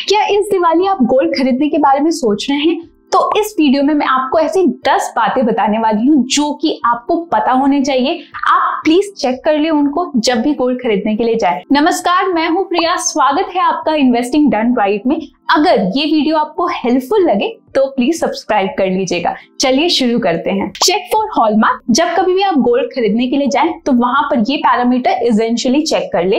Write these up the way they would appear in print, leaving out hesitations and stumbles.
क्या इस दिवाली आप गोल्ड खरीदने के बारे में सोच रहे हैं? तो इस वीडियो में मैं आपको ऐसी 10 बातें बताने वाली हूँ जो कि आपको पता होने चाहिए। आप प्लीज चेक कर ले उनको जब भी गोल्ड खरीदने के लिए जाए। नमस्कार, मैं हूँ प्रिया, स्वागत है आपका इन्वेस्टिंग डन राइट में। अगर ये वीडियो आपको हेल्पफुल लगे तो प्लीज सब्सक्राइब कर लीजिएगा। चलिए शुरू करते हैं। Check for hallmark. जब कभी भी आप गोल्ड खरीदने के लिए जाएं तो वहां पर ये पैरामीटर एसेंशियली चेक कर ले।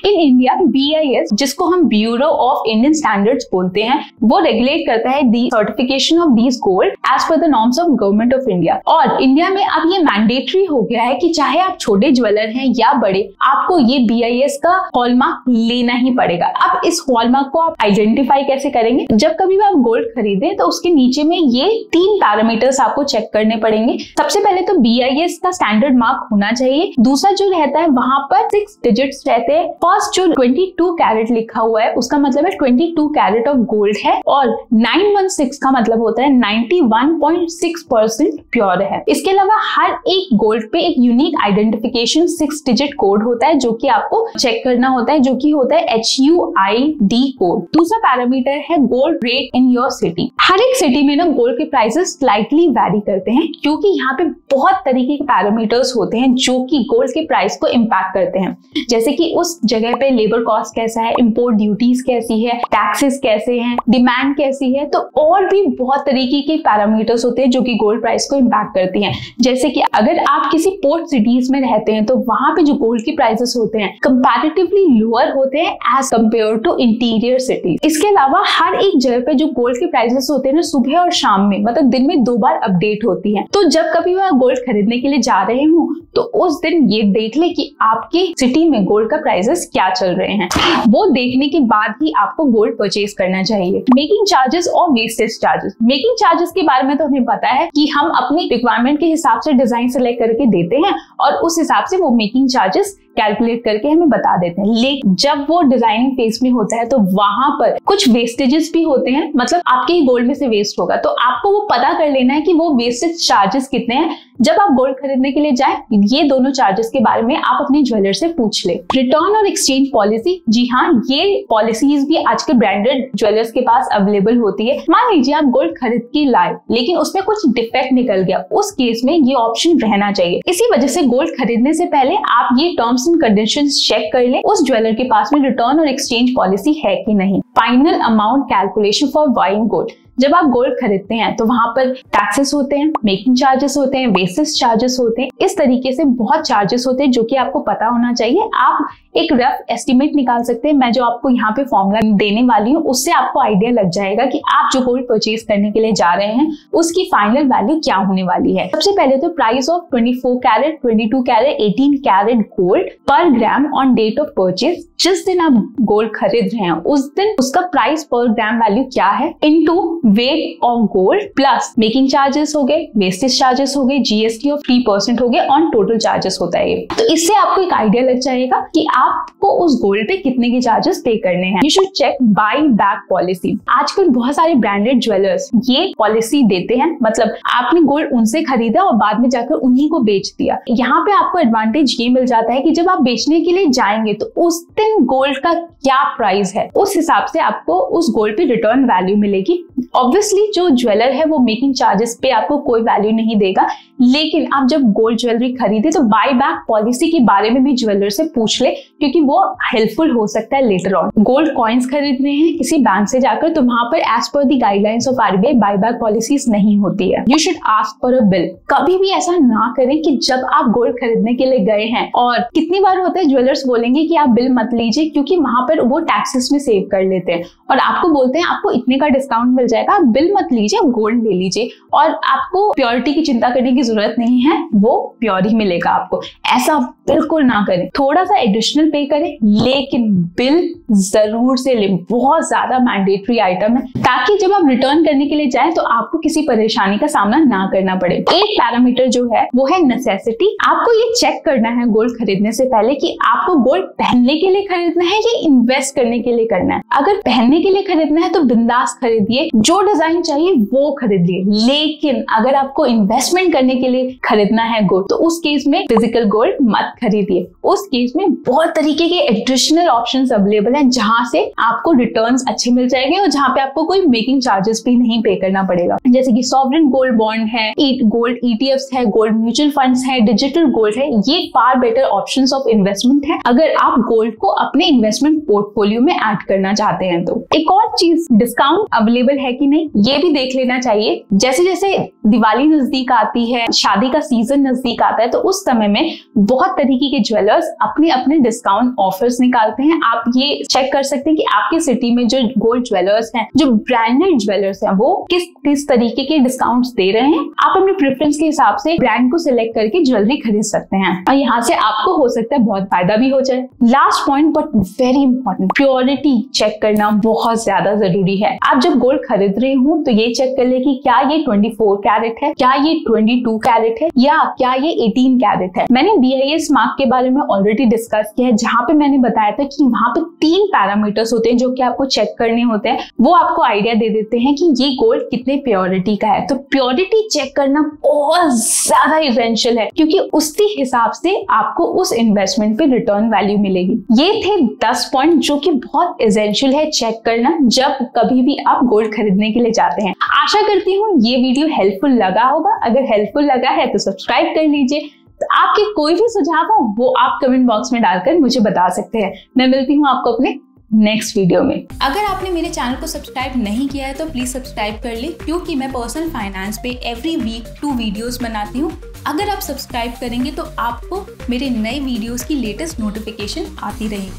इन इंडिया BIS, जिसको हम ब्यूरो ऑफ इंडियन स्टैंडर्ड्स बोलते हैं, वो रेगुलेट करता है the certification of these gold as per the norms of government of India. और इंडिया में अब ये मैंडेटरी हो गया है कि चाहे आप छोटे ज्वेलर हैं या बड़े, आपको ये BIS का हॉलमार्क लेना ही पड़ेगा। अब इस हॉलमार्क को आप आइडेंटिफाई कैसे करेंगे? जब कभी भी आप गोल्ड खरीदें तो उसके नीचे में ये 3 पैरामीटर्स आपको चेक करने पड़ेंगे। सबसे पहले तो BIS का स्टैंडर्ड मार्क होना चाहिए। दूसरा जो रहता है वहां पर 6 डिजिट्स रहते हैं। फर्स्ट जो 22 कैरेट लिखा हुआ है उसका मतलब है 22 कैरेट ऑफ गोल्ड है, और 916 का मतलब होता है 91.6% प्योर है। इसके अलावा हर एक गोल्ड पे एक यूनिक आइडेंटिफिकेशन 6 डिजिट कोड होता है जो कि आपको चेक करना होता है, जो कि होता है HUID कोड। दूसरा पैरामीटर है gold rate in your city. हर एक सिटी में ना गोल्ड के प्राइसेस स्लाइटली वैरी करते हैं, क्योंकि यहाँ पे बहुत तरीके के पैरामीटर्स होते हैं जो कि गोल्ड के प्राइस को इम्पैक्ट करते हैं। जैसे कि उस जगह पे लेबर कॉस्ट कैसा है, इंपोर्ट ड्यूटीज कैसी है, टैक्सेस कैसे हैं, डिमांड कैसी है, तो और भी बहुत तरीके के पैरामीटर्स होते हैं जो कि गोल्ड प्राइस को इम्पैक्ट करती हैं। जैसे कि अगर आप किसी पोर्ट सिटीज में रहते हैं तो वहां पे जो गोल्ड के प्राइसेस होते हैं कंपैरेटिवली लोअर होते हैं as compare to interior cities. इसके अलावा हर एक जगह पे जो गोल्ड के प्राइसेस होते हैं ना, सुबह और शाम में, मतलब दिन में 2 बार अपडेट होती है। तो जब कभी आप गोल्ड खरीदने के लिए जा रहे हो तो उस दिन ये देख ले कि आपके सिटी में गोल्ड का प्राइसेस क्या चल रहे हैं। वो देखने के बाद ही आपको गोल्ड परचेज करना चाहिए। मेकिंग चार्जेस और वेस्टेज चार्जेस। मेकिंग चार्जेस के बारे में तो हमें पता है कि हम अपनी रिक्वायरमेंट के हिसाब से डिजाइन सेलेक्ट करके देते हैं और उस हिसाब से वो मेकिंग चार्जेस कैलकुलेट करके हमें बता देते हैं। लेकिन जब वो डिजाइनिंग फेज में होता है तो वहां पर कुछ वेस्टेजेस भी होते हैं, मतलब आपके ही गोल्ड में से वेस्ट होगा, तो आपको वो पता कर लेना है कि वो वेस्टेज चार्जेस कितने हैं। जब आप गोल्ड खरीदने के लिए जाएं, ये दोनों चार्जेस के बारे में आप अपने ज्वेलर से पूछ ले। रिटर्न और एक्सचेंज पॉलिसी। जी हाँ, ये पॉलिसीज भी आजकल ब्रांडेड ज्वेलर्स के पास अवेलेबल होती है। मान लीजिए आप गोल्ड खरीद के लाए लेकिन उसमें कुछ डिफेक्ट निकल गया, उस केस में ये ऑप्शन रहना चाहिए। इसी वजह से गोल्ड खरीदने से पहले आप ये टर्म्स एंड कंडीशंस चेक कर ले उस ज्वेलर के पास में रिटर्न और एक्सचेंज पॉलिसी है कि नहीं। Final amount calculation for buying gold. जब आप गोल्ड खरीदते हैं तो वहां पर टैक्सेस होते हैं, मेकिंग चार्जेस होते हैं, वेस्टेज चार्जेस होते हैं, इस तरीके से बहुत चार्जेस होते हैं जो कि आपको पता होना चाहिए। आप एक रफ एस्टिमेट निकाल सकते हैं। मैं जो आपको यहाँ पे फॉर्मूला देने वाली हूँ उससे आपको आइडिया लग जाएगा कि आप जो गोल्ड परचेज करने के लिए जा रहे हैं उसकी फाइनल वैल्यू क्या होने वाली है। सबसे पहले तो price of 24 carat, 22 carat, 18 carat gold per gram on date of purchase. जिस दिन आप गोल्ड खरीद रहे हैं उस दिन उसका प्राइस पर ग्राम वैल्यू क्या है, into weight of gold plus making charges हो गए, वेस्टेज चार्जेस हो गए, GST ऑफ 3% हो गए, ऑन टोटल चार्जेस होता है ये। तो इससे आपको एक आइडिया लग जाएगा कि आपको उस गोल्ड पे कितने के चार्जेस पे करने हैं। You should check buy back policy. आजकल बहुत सारे ब्रांडेड ज्वेलर्स ये पॉलिसी देते हैं, मतलब आपने गोल्ड उनसे खरीदा और बाद में जाकर उन्हीं को बेच दिया। यहाँ पे आपको एडवांटेज ये मिल जाता है कि जब आप बेचने के लिए जाएंगे तो उस दिन गोल्ड का क्या प्राइस है उस हिसाब से आपको उस गोल्ड पे रिटर्न वैल्यू मिलेगी। ऑब्वियसली जो ज्वेलर है वो मेकिंग चार्जेस पे आपको कोई वैल्यू नहीं देगा, लेकिन आप जब गोल्ड ज्वेलरी खरीदे तो बाय बैक पॉलिसी के बारे में भी ज्वेलर से पूछ ले, क्योंकि वो हेल्पफुल हो सकता है लेटर ऑन। गोल्ड कॉइन्स खरीदने हैं किसी बैंक से जाकर तो वहां पर as per the guidelines of RBI buy back policies नहीं होती है। You should ask for a bill. कभी भी ऐसा ना करें कि जब आप गोल्ड खरीदने के लिए गए हैं, और कितनी बार होता है ज्वेलर्स बोलेंगे कि आप बिल मत लीजिए क्योंकि वहां पर वो टैक्सेस में सेव कर लेते हैं और आपको बोलते हैं आपको इतने का डिस्काउंट मिल जाएगा, आप बिल मत लीजिए, आप गोल्ड ले लीजिए और आपको प्योरिटी की चिंता करने की जरूरत नहीं है, वो प्योर ही मिलेगा आपको। ऐसा बिल्कुल ना करें। थोड़ा सा एडिशनल पे करें लेकिन बिल जरूर से लें, बहुत ज्यादा मैंडेटरी आइटम है, ताकि जब आप रिटर्न करने के लिए जाएं तो आपको किसी परेशानी का सामना ना करना पड़े। एक पैरामीटर जो है वो है नेसेसिटी। आपको ये चेक करना है गोल्ड खरीदने से पहले कि आपको गोल्ड पहनने के लिए खरीदना है या इन्वेस्ट करने के लिए करना है। अगर पहनने के लिए खरीदना है तो बिंदास खरीदिए, जो डिजाइन चाहिए वो खरीदिए। लेकिन अगर आपको इन्वेस्टमेंट करने के लिए खरीदना है गोल्ड तो उस केस में फिजिकल गोल्ड मत खरीदिए। उस केस में बहुत तरीके के एडिशनल ऑप्शंस अवेलेबल हैं है जहां से आपको रिटर्न्स अच्छे मिल जाएंगे और जहां पे आपको कोई मेकिंग चार्जेस भी नहीं पे करना पड़ेगा। जैसे कि सॉवरेन गोल्ड बॉन्ड है, गोल्ड ETFs है, गोल्ड म्यूचुअल फंड्स है, डिजिटल गोल्ड है, ये far better options of investment है अगर आप गोल्ड को अपने इन्वेस्टमेंट पोर्टफोलियो में ऐड करना चाहते हैं। तो एक और चीज, डिस्काउंट अवेलेबल है कि नहीं ये भी देख लेना चाहिए। जैसे जैसे दिवाली नजदीक आती है, शादी का सीजन नजदीक आता है, तो उस समय में बहुत तरीके के ज्वेलर्स अपने अपने डिस्काउंट ऑफर्स निकालते हैं। आप ये चेक कर सकते हैं कि आपके सिटी में जो गोल्ड ज्वेलर्स हैं, जो ब्रांडेड ज्वेलर्स हैं, वो किस तरीके के डिस्काउंट्स दे रहे हैं। आप अपने प्रेफरेंस के हिसाब से ब्रांड को सिलेक्ट करके ज्वेलरी खरीद सकते हैं और यहाँ से आपको हो सकता है बहुत फायदा भी हो जाए। Last point but very important, purity check करना बहुत ज्यादा जरूरी है। आप जब गोल्ड खरीद रहे हो तो ये चेक कर ले कि क्या ये 24 कैरेट है, क्या ये 22 कैरेट है, या क्या ये 18 कैरेट है। मैंने BIS मार्क के बारे में ऑलरेडी डिस्कस किया है, जहां पे मैंने बताया था कि वहां पे 3 पैरामीटर्स होते हैं जो कि आपको चेक करने होते हैं। वो आपको आइडिया दे देते हैं कि ये गोल्ड कितने प्योरिटी का है। तो प्योरिटी चेक करना बहुत ज्यादा इसेंशियल है क्योंकि उसके हिसाब से आपको उस इन्वेस्टमेंट पे रिटर्न वैल्यू मिलेगी। ये थे 10 पॉइंट जो कि बहुत इसेंशियल है चेक करना जब कभी भी आप गोल्ड खरीदने के लिए जाते हैं। आशा करती हूँ ये वीडियो हेल्पफुल लगा होगा। अगर हेल्पफुल लगा है तो सब्सक्राइब कर लीजिए। तो आपके कोई भी सुझाव हो वो आप कमेंट बॉक्स में डालकर मुझे बता सकते हैं। मैं मिलती हूँ आपको अपने नेक्स्ट वीडियो में। अगर आपने मेरे चैनल को सब्सक्राइब नहीं किया है तो प्लीज सब्सक्राइब कर ले, क्योंकि मैं पर्सनल फाइनेंस पे एवरी वीक 2 वीडियोस बनाती हूँ। अगर आप सब्सक्राइब करेंगे तो आपको मेरे नए वीडियोस की लेटेस्ट नोटिफिकेशन आती रहेगी।